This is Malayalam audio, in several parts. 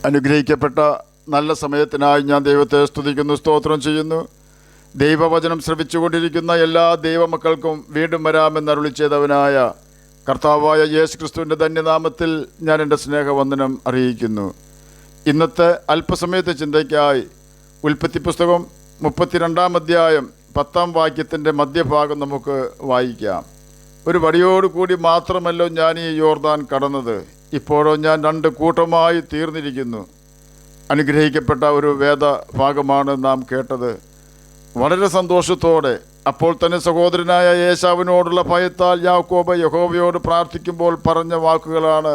അനുഗ്രഹിക്കപ്പെട്ട നല്ല സമയത്തിനായി ഞാൻ ദൈവത്തെ സ്തുതിക്കുന്നു, സ്തോത്രം ചെയ്യുന്നു. ദൈവവചനം ശ്രവിച്ചുകൊണ്ടിരിക്കുന്ന എല്ലാ ദൈവമക്കൾക്കും വീണ്ടും വരാമെന്ന് അരുളി ചെയ്തവനായ കർത്താവായ യേശു ക്രിസ്തുവിൻ്റെ ധന്യനാമത്തിൽ ഞാൻ എൻ്റെ സ്നേഹവന്ദനം അറിയിക്കുന്നു. ഇന്നത്തെ അല്പസമയത്തെ ചിന്തയ്ക്കായി ഉൽപ്പത്തി പുസ്തകം 32-ാം അധ്യായം 10-ാം വാക്യത്തിൻ്റെ മധ്യഭാഗം നമുക്ക് വായിക്കാം. ഒരു വടിയോടുകൂടി മാത്രമല്ലോ ഞാൻ ഈ യോർദാൻ കടന്നത്, ഇപ്പോഴോ ഞാൻ 2 കൂട്ടമായി തീർന്നിരിക്കുന്നു. അനുഗ്രഹിക്കപ്പെട്ട ഒരു വേദഭാഗമാണ് നാം കേട്ടത്. വളരെ സന്തോഷത്തോടെ അപ്പോൾ തന്നെ സഹോദരനായ ഏശാവിനോടുള്ള ഭയത്താൽ യാക്കോബ് യഹോവയോട് പ്രാർത്ഥിക്കുമ്പോൾ പറഞ്ഞ വാക്കുകളാണ്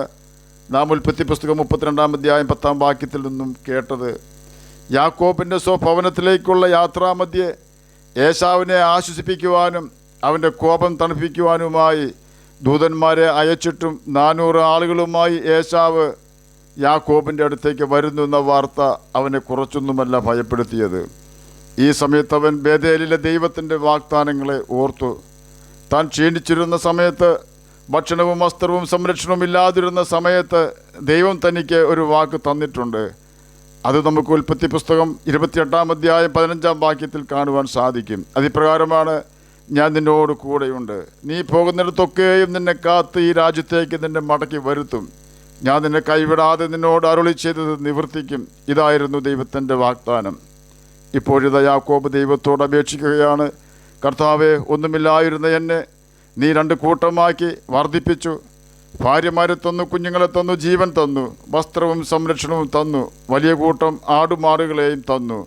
നാം ഉൽപ്പത്തി പുസ്തകം 32-ാം അധ്യായം 10-ാം വാക്യത്തിൽ നിന്നും കേട്ടത്. യാക്കോബിൻ്റെ സ്വഭവനത്തിലേക്കുള്ള യാത്രാമധ്യേ ഏശാവിനെ ആശ്വസിപ്പിക്കുവാനും അവൻ്റെ കോപം തണുപ്പിക്കുവാനുമായി ദൂതന്മാരെ അയച്ചിട്ടും 400 ആളുകളുമായി ഏശാവ് യാക്കോബിൻ്റെ അടുത്തേക്ക് വരുന്നു എന്ന വാർത്ത അവനെ കുറച്ചൊന്നുമല്ല ഭയപ്പെടുത്തിയത്. ഈ സമയത്ത് അവൻ ബേഥേലിലെ ദൈവത്തിൻ്റെ വാഗ്ദാനങ്ങളെ ഓർത്തു. താൻ ക്ഷീണിച്ചിരുന്ന സമയത്ത്, ഭക്ഷണവും വസ്ത്രവും സംരക്ഷണവും ഇല്ലാതിരുന്ന സമയത്ത് ദൈവം തനിക്ക് ഒരു വാക്ക് തന്നിട്ടുണ്ട്. അത് നമുക്ക് ഉൽപ്പത്തി പുസ്തകം 28-ാം അധ്യായം 15-ാം വാക്യത്തിൽ കാണുവാൻ സാധിക്കും. അതിപ്രകാരമാണ്, ഞാൻ നിന്നോട് കൂടെയുണ്ട്, നീ പോകുന്നിടത്തൊക്കെയും നിന്നെ കാത്ത് ഈ രാജ്യത്തേക്ക് നിന്നെ മടക്കി വരുത്തും, ഞാൻ നിന്നെ കൈവിടാതെ നിന്നോട് അരുളി ചെയ്തത് നിവർത്തിക്കും. ഇതായിരുന്നു ദൈവത്തിൻ്റെ വാഗ്ദാനം. ഇപ്പോഴിതാ യാക്കോബ് ദൈവത്തോട് അപേക്ഷിക്കുകയാണ്, കർത്താവേ, ഒന്നുമില്ലായിരുന്ന എന്നെ നീ 2 കൂട്ടമാക്കി വർദ്ധിപ്പിച്ചു. ഭാര്യമാരെ തന്നു, കുഞ്ഞുങ്ങളെ തന്നു, ജീവൻ തന്നു, വസ്ത്രവും സംരക്ഷണവും തന്നു, വലിയ കൂട്ടം ആടുമാടുകളെയും തന്നു.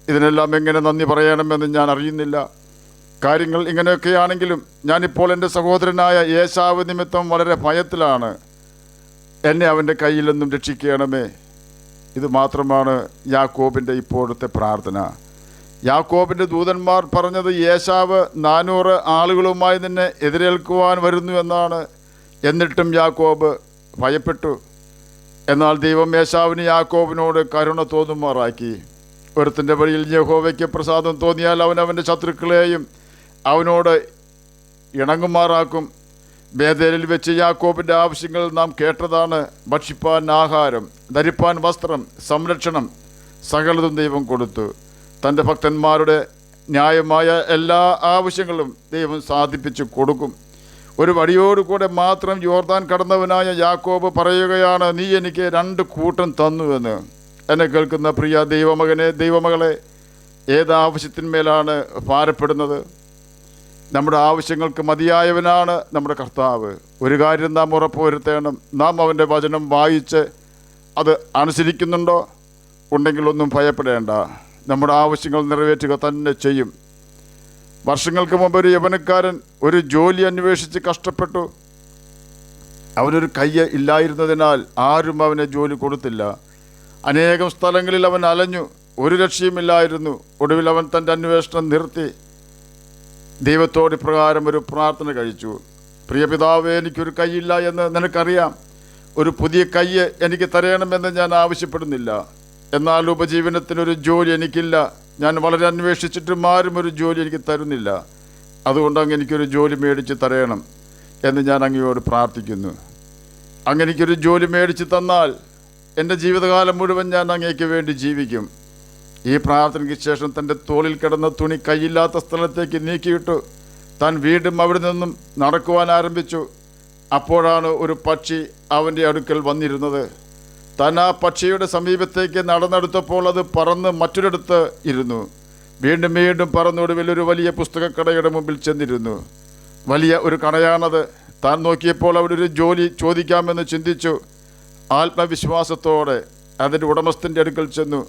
ഇതിനെല്ലാം എങ്ങനെ നന്ദി പറയണമെന്ന് ഞാൻ അറിയുന്നില്ല. കാര്യങ്ങൾ ഇങ്ങനെയൊക്കെയാണെങ്കിലും ഞാനിപ്പോൾ എൻ്റെ സഹോദരനായ ഏശാവ് നിമിത്തം വളരെ ഭയത്തിലാണ്. എന്നെ അവൻ്റെ കയ്യിൽ നിന്നും രക്ഷിക്കണമേ. ഇത് മാത്രമാണ് യാക്കോബിൻ്റെ ഇപ്പോഴത്തെ പ്രാർത്ഥന. യാക്കോബിൻ്റെ ദൂതന്മാർ പറഞ്ഞത് ഏശാവ് 400 ആളുകളുമായി നിന്നെ എതിരേൽക്കുവാൻ വരുന്നു എന്നാണ്. എന്നിട്ടും യാക്കോബ് ഭയപ്പെട്ടു. എന്നാൽ ദൈവം ഏശാവിന് യാക്കോബിനോട് കരുണ തോന്നുമാറാക്കി. ഒരുത്തിൻ്റെ വഴിയിൽ യഹോവയ്ക്ക് പ്രസാദം തോന്നിയാൽ അവൻ അവൻ്റെ ശത്രുക്കളെയും അവനോട് ഇണങ്ങുമാറാക്കും. ബേഥേലിൽ വെച്ച് യാക്കോബിൻ്റെ ആവശ്യങ്ങൾ നാം കേട്ടതാണ്. ഭക്ഷിപ്പാൻ ആഹാരം, ധരിപ്പാൻ വസ്ത്രം, സംരക്ഷണം, സകലതും ദൈവം കൊടുത്തു. തൻ്റെ ഭക്തന്മാരുടെ ന്യായമായ എല്ലാ ആവശ്യങ്ങളും ദൈവം സാധിപ്പിച്ചു കൊടുക്കും. ഒരു വടിയോടുകൂടെ മാത്രം യോർദാൻ കടന്നവനായ യാക്കോബ് പറയുകയാണ്, നീ എനിക്ക് 2 കൂട്ടം തന്നുവെന്ന്. എന്നെ കേൾക്കുന്ന പ്രിയ ദൈവമകനെ, ദൈവമകളെ, ഏതാവശ്യത്തിന്മേലാണ് ഭാരപ്പെടുന്നത്? നമ്മുടെ ആവശ്യങ്ങൾക്ക് മതിയായവനാണ് നമ്മുടെ കർത്താവ്. ഒരു കാര്യം നാം ഉറപ്പുവരുത്തണം, നാം അവൻ്റെ വചനം വായിച്ച് അത് അനുസരിക്കുന്നുണ്ടോ? ഉണ്ടെങ്കിൽ ഒന്നും ഭയപ്പെടേണ്ട, നമ്മുടെ ആവശ്യങ്ങൾ നിറവേറ്റുക തന്നെ ചെയ്യും. വർഷങ്ങൾക്ക് മുമ്പ് ഒരു യവനക്കാരൻ ഒരു ജോലി അന്വേഷിച്ച് കഷ്ടപ്പെട്ടു. അവനൊരു കയ്യ് ഇല്ലായിരുന്നതിനാൽ ആരും അവന് ജോലി കൊടുത്തില്ല. അനേകം സ്ഥലങ്ങളിൽ അവൻ അലഞ്ഞു, ഒരു രക്ഷയുമില്ലായിരുന്നു. ഒടുവിൽ അവൻ തൻ്റെ അന്വേഷണം നിർത്തി ദൈവത്തോട് ഇപ്രകാരം ഒരു പ്രാർത്ഥന കഴിച്ചു. പ്രിയ പിതാവേ, എനിക്കൊരു കൈയില്ല എന്ന് നിനക്കറിയാം. ഒരു പുതിയ കയ്യ് എനിക്ക് തരണമെന്ന് ഞാൻ ആവശ്യപ്പെടുന്നില്ല. എന്നാൽ ഉപജീവനത്തിനൊരു ജോലി എനിക്കില്ല. ഞാൻ വളരെ അന്വേഷിച്ചിട്ടും ആരും ഒരു ജോലി എനിക്ക് തരുന്നില്ല. അതുകൊണ്ട് അങ്ങ് എനിക്കൊരു ജോലി മേടിച്ച് തരയണം എന്ന് ഞാൻ അങ്ങയോട് പ്രാർത്ഥിക്കുന്നു. അങ്ങ് എനിക്കൊരു ജോലി മേടിച്ച് തന്നാൽ എൻ്റെ ജീവിതകാലം മുഴുവൻ ഞാൻ അങ്ങേക്ക് വേണ്ടി ജീവിക്കും. ഈ പ്രാർത്ഥനയ്ക്ക് ശേഷം തൻ്റെ തോളിൽ കിടന്ന തുണി കൈയില്ലാത്ത സ്ഥലത്തേക്ക് നീക്കിയിട്ടു. താൻ വീണ്ടും അവിടെ നിന്നും നടക്കുവാൻ ആരംഭിച്ചു. അപ്പോഴാണ് ഒരു പക്ഷി അവൻ്റെ അടുക്കൽ വന്നിരുന്നത്. താൻ ആ പക്ഷിയുടെ സമീപത്തേക്ക് നടന്നെടുത്തപ്പോൾ അത് പറന്ന് മറ്റൊരിടത്ത് ഇരുന്നു. വീണ്ടും വീണ്ടും പറന്നൊടുവിൽ ഒരു വലിയ പുസ്തകക്കടയുടെ മുമ്പിൽ ചെന്നിരുന്നു. വലിയ ഒരു കടയാണത്. താൻ നോക്കിയപ്പോൾ അവിടെ ഒരു ജോലി ചോദിക്കാമെന്ന് ചിന്തിച്ചു. ആത്മവിശ്വാസത്തോടെ അതിൻ്റെ ഉടമസ്ഥൻ്റെ അടുക്കൽ ചെന്നു.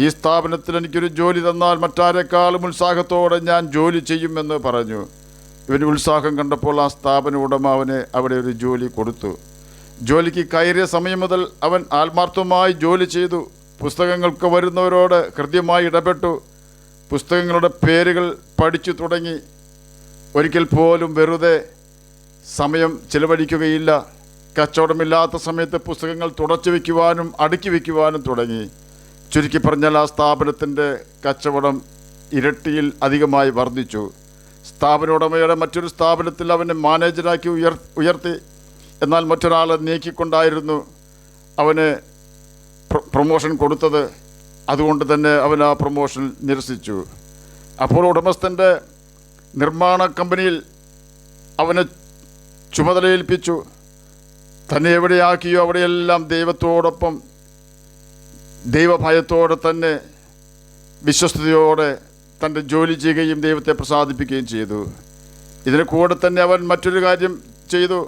ഈ സ്ഥാപനത്തിൽ എനിക്കൊരു ജോലി തന്നാൽ മറ്റാരെക്കാളും ഉത്സാഹത്തോടെ ഞാൻ ജോലി ചെയ്യുമെന്ന് പറഞ്ഞു. ഇവന് ഉത്സാഹം കണ്ടപ്പോൾ ആ സ്ഥാപന ഉടമ അവന് അവിടെ ഒരു ജോലി കൊടുത്തു. ജോലിക്ക് കയറിയ സമയം മുതൽ അവൻ ആത്മാർത്ഥമായി ജോലി ചെയ്തു. പുസ്തകങ്ങൾക്ക് വരുന്നവരോട് കൃത്യമായി ഇടപെട്ടു. പുസ്തകങ്ങളുടെ പേരുകൾ പഠിച്ചു തുടങ്ങി. ഒരിക്കൽ പോലും വെറുതെ സമയം ചിലവഴിക്കുകയില്ല. കച്ചവടമില്ലാത്ത സമയത്ത് പുസ്തകങ്ങൾ തുടച്ചു വയ്ക്കുവാനും അടുക്കി വയ്ക്കുവാനും തുടങ്ങി. ചുരുക്കി പറഞ്ഞാൽ ആ സ്ഥാപനത്തിൻ്റെ കച്ചവടം ഇരട്ടിയിൽ അധികമായി വർദ്ധിച്ചു. സ്ഥാപന ഉടമയുടെ മറ്റൊരു സ്ഥാപനത്തിൽ അവനെ മാനേജരാക്കി ഉയർത്തി. എന്നാൽ മറ്റൊരാളെ നീക്കിക്കൊണ്ടായിരുന്നു അവന് പ്രൊമോഷൻ കൊടുത്തത്. അതുകൊണ്ട് തന്നെ അവൻ ആ പ്രൊമോഷൻ നിരസിച്ചു. അപ്പോൾ ഉടമസ്ഥൻ്റെ നിർമ്മാണ കമ്പനിയിൽ അവനെ ചുമതലയേൽപ്പിച്ചു. തന്നെ എവിടെയാക്കിയോ അവിടെയെല്ലാം ദൈവത്തോടൊപ്പം ദൈവഭയത്തോടെ തന്നെ വിശ്വസ്തയോടെ തൻ്റെ ജോലി ചെയ്യുകയും ദൈവത്തെ പ്രസാദിപ്പിക്കുകയും ചെയ്തു. ഇതിന് കൂടെ തന്നെ അവൻ മറ്റൊരു കാര്യം ചെയ്തു.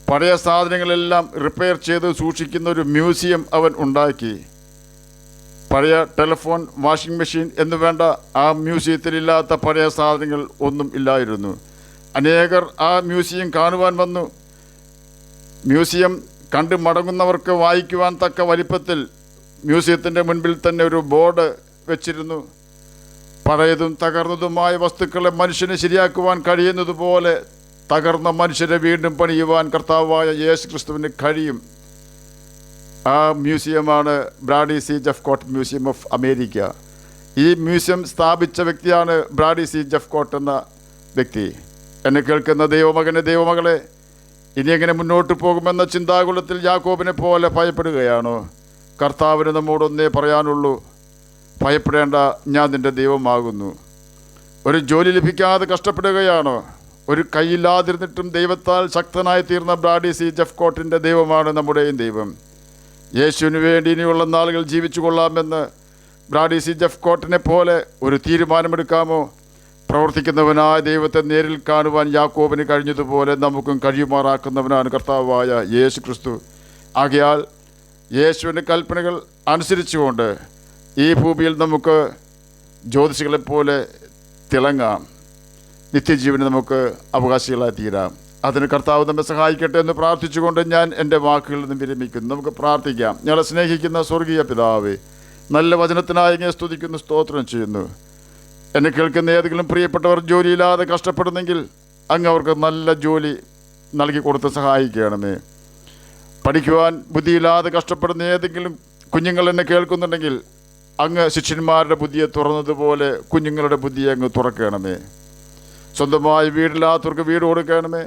പഴയ സാധനങ്ങളെല്ലാം റിപ്പയർ ചെയ്ത് സൂക്ഷിക്കുന്ന ഒരു മ്യൂസിയം അവൻ ഉണ്ടാക്കി. പഴയ ടെലിഫോൺ, വാഷിംഗ് മെഷീൻ എന്ന് വേണ്ട ആ മ്യൂസിയത്തിലില്ലാത്ത പഴയ സാധനങ്ങൾ ഒന്നും ഇല്ലായിരുന്നു. അനേകർ ആ മ്യൂസിയം കാണുവാൻ വന്നു. മ്യൂസിയം കണ്ട് മടങ്ങുന്നവർക്ക് വായിക്കുവാൻ തക്ക വലിപ്പത്തിൽ മ്യൂസിയത്തിൻ്റെ മുൻപിൽ തന്നെ ഒരു ബോർഡ് വെച്ചിരുന്നു. പഴയതും തകർന്നതുമായ വസ്തുക്കളെ മനുഷ്യന് ശരിയാക്കുവാൻ കഴിയുന്നതുപോലെ തകർന്ന മനുഷ്യരെ വീണ്ടും പണിയുവാൻ കർത്താവായ യേശു ക്രിസ്തുവിന് കഴിയും. ആ മ്യൂസിയമാണ് Brady C Jeffcoat museum of America. ഈ മ്യൂസിയം സ്ഥാപിച്ച വ്യക്തിയാണ് ബ്രാഡി സി ജെഫ്കോട്ട് എന്ന വ്യക്തി. എന്നെ കേൾക്കുന്ന ദൈവമകനെ, ദൈവമകളെ, ഇനി എങ്ങനെ മുന്നോട്ട് പോകുമെന്ന ചിന്താകുലത്തിൽ യാക്കോബിനെ പോലെ ഭയപ്പെടുകയാണോ? കർത്താവിന് നമ്മോടൊന്നേ പറയാനുള്ളൂ, ഭയപ്പെടേണ്ട, ഞാൻ നിൻ്റെ ദൈവമാകുന്നു. ഒരു ജോലി ലഭിക്കാതെ കഷ്ടപ്പെടുകയാണോ? ഒരു കൈയില്ലാതിരുന്നിട്ടും ദൈവത്താൽ ശക്തനായി തീർന്ന ബ്രാഡി സി ജെഫ്കോട്ടിൻ്റെ ദൈവമാണ് നമ്മുടെയും ദൈവം. യേശുവിന് വേണ്ടി ഇനിയുള്ള നാളുകൾ ജീവിച്ചു കൊള്ളാമെന്ന് ബ്രാഡി സി ജെഫ്കോട്ടിനെ പോലെ ഒരു തീരുമാനമെടുക്കാമോ? പ്രവർത്തിക്കുന്നവനായ ദൈവത്തെ നേരിൽ കാണുവാൻ യാക്കോബിന് കഴിഞ്ഞതുപോലെ നമുക്കും കഴിയുമാറാക്കുന്നവനാണ് കർത്താവായ യേശു ക്രിസ്തു. ആകയാൽ യേശുവിൻ്റെ കൽപ്പനകൾ അനുസരിച്ചുകൊണ്ട് ഈ ഭൂമിയിൽ നമുക്ക് ജ്യോതിഷികളെപ്പോലെ തിളങ്ങാം. നിത്യജീവന് നമുക്ക് അവകാശികളായി തീരാം. അതിന് കർത്താവ് നമ്മെ സഹായിക്കട്ടെ എന്ന് പ്രാർത്ഥിച്ചുകൊണ്ട് ഞാൻ എൻ്റെ വാക്കുകളിൽ നിന്നും വിരമിക്കുന്നു. നമുക്ക് പ്രാർത്ഥിക്കാം. ഞങ്ങളെ സ്നേഹിക്കുന്ന സ്വർഗീയ പിതാവേ, നല്ല വചനത്തിനായി ഇങ്ങനെ സ്തുതിക്കുന്നു, സ്തോത്രം ചെയ്യുന്നു. എന്നെ കേൾക്കുന്ന ഏതെങ്കിലും പ്രിയപ്പെട്ടവർ ജോലിയില്ലാതെ കഷ്ടപ്പെടുന്നെങ്കിൽ അങ്ങ് അവർക്ക് നല്ല ജോലി നൽകി കൊടുത്ത് സഹായിക്കണമേ. പഠിക്കുവാൻ ബുദ്ധിയില്ലാതെ കഷ്ടപ്പെടുന്ന ഏതെങ്കിലും കുഞ്ഞുങ്ങൾ എന്നെ കേൾക്കുന്നുണ്ടെങ്കിൽ അങ്ങ് ശിഷ്യന്മാരുടെ ബുദ്ധിയെ തുറന്നതുപോലെ കുഞ്ഞുങ്ങളുടെ ബുദ്ധിയെ അങ്ങ് തുറക്കണമേ. സ്വന്തമായി വീടില്ലാത്തവർക്ക് വീട് കൊടുക്കണമേ.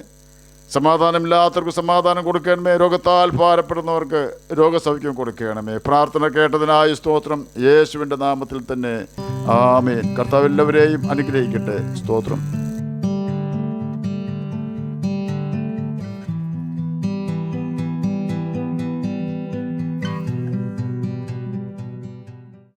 സമാധാനമില്ലാത്തവർക്ക് സമാധാനം കൊടുക്കണമേ. രോഗത്താൽ ഭാരപ്പെടുന്നവർക്ക് രോഗസൗഖ്യം കൊടുക്കണമേ. പ്രാർത്ഥന കേട്ടതിനായി സ്തോത്രം, യേശുവിൻ്റെ നാമത്തിൽ തന്നെ ആമേൻ. കർത്താവ് എല്ലാവരെയും അനുഗ്രഹിക്കട്ടെ. സ്തോത്രം.